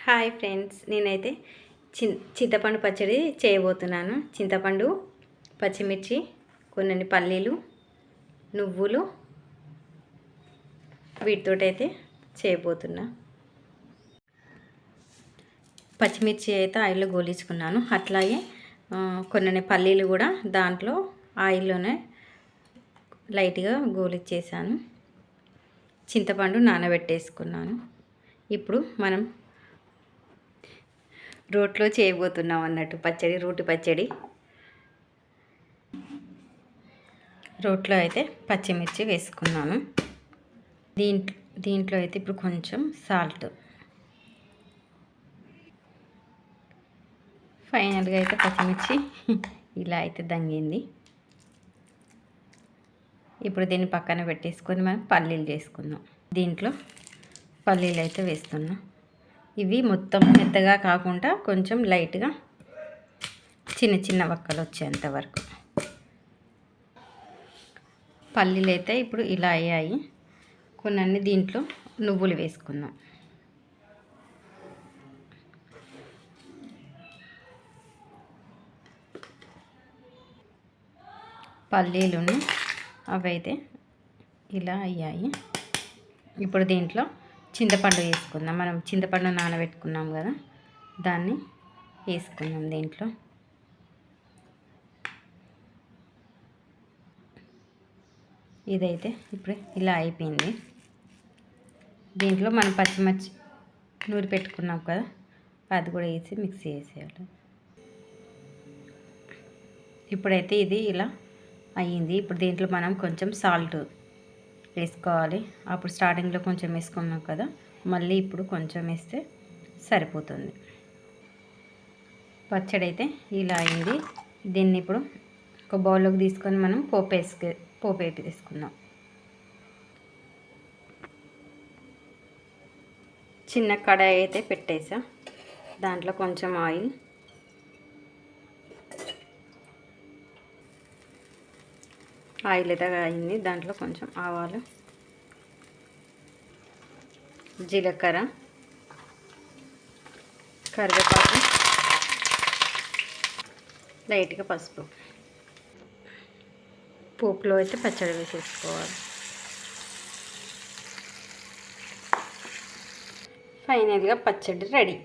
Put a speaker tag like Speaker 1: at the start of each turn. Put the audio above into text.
Speaker 1: Hi friends, నేనైతే చింతపండు పచ్చడి చేయబోతున్నాను. చింతపండు, పచ్చిమిర్చి, కొన్ని పల్లీలు, నువ్వులు వీటితోటైతే చేయబోతున్నా. పచ్చిమిర్చి అయితే ఆయిల్లో గోలించుకున్నాను. అట్లాగే కొన్ని పల్లీలు కూడా దాంట్లో ఆయిల్లోనే లైట్గా గోలిచ్చేసాను. చింతపండు నానబెట్టేసుకున్నాను. ఇప్పుడు మనం రోట్లో చేయబోతున్నాం అన్నట్టు పచ్చడి, రోటి పచ్చడి. రోట్లో అయితే పచ్చిమిర్చి వేసుకున్నాను. దీంట్లో అయితే ఇప్పుడు కొంచెం సాల్ట్. ఫైనల్గా అయితే పచ్చిమిర్చి ఇలా అయితే దంగింది. ఇప్పుడు దీన్ని పక్కన పెట్టేసుకొని మనం పల్లీలు చేసుకుందాం. దీంట్లో పల్లీలు అయితే వేస్తున్నా. ఇవి మొత్తం మెత్తగా కాకుండా కొంచెం లైట్గా చిన్న చిన్న వక్కలు వచ్చేంత వరకు. పల్లీలు అయితే ఇప్పుడు ఇలా అయ్యాయి. కొన్ని దీంట్లో నువ్వులు వేసుకుందాం. పల్లీలును అవైతే ఇలా అయ్యాయి. ఇప్పుడు దీంట్లో చింతపండు వేసుకుందాం. మనం చింతపండు నానబెట్టుకున్నాం కదా, దాన్ని వేసుకుందాం దీంట్లో. ఇదైతే ఇప్పుడు ఇలా అయిపోయింది. దీంట్లో మనం పచ్చిమిర్చి నూరి పెట్టుకున్నాం కదా, అది కూడా వేసి మిక్సీ చేసేయాలి. ఇప్పుడైతే ఇది ఇలా అయ్యింది. ఇప్పుడు దీంట్లో మనం కొంచెం సాల్ట్ వేసుకోవాలి. అప్పుడు స్టార్టింగ్లో కొంచెం వేసుకున్నాం కదా, మళ్ళీ ఇప్పుడు కొంచెం వేస్తే సరిపోతుంది. పచ్చడి అయితే ఇలా అయింది. దీన్ని ఇప్పుడు ఒక బౌల్లోకి తీసుకొని మనం పోపు తీసుకుందాం. చిన్న కడాయి అయితే పెట్టేసా. దాంట్లో కొంచెం ఆయిల్, అయితే అయింది. దాంట్లో కొంచెం ఆవాలు, జీలకర్ర, కరివేపాకు, లైట్గా పసుపు. పోపులో అయితే పచ్చడి వేసేసుకోవాలి. ఫైనల్గా పచ్చడి రెడీ.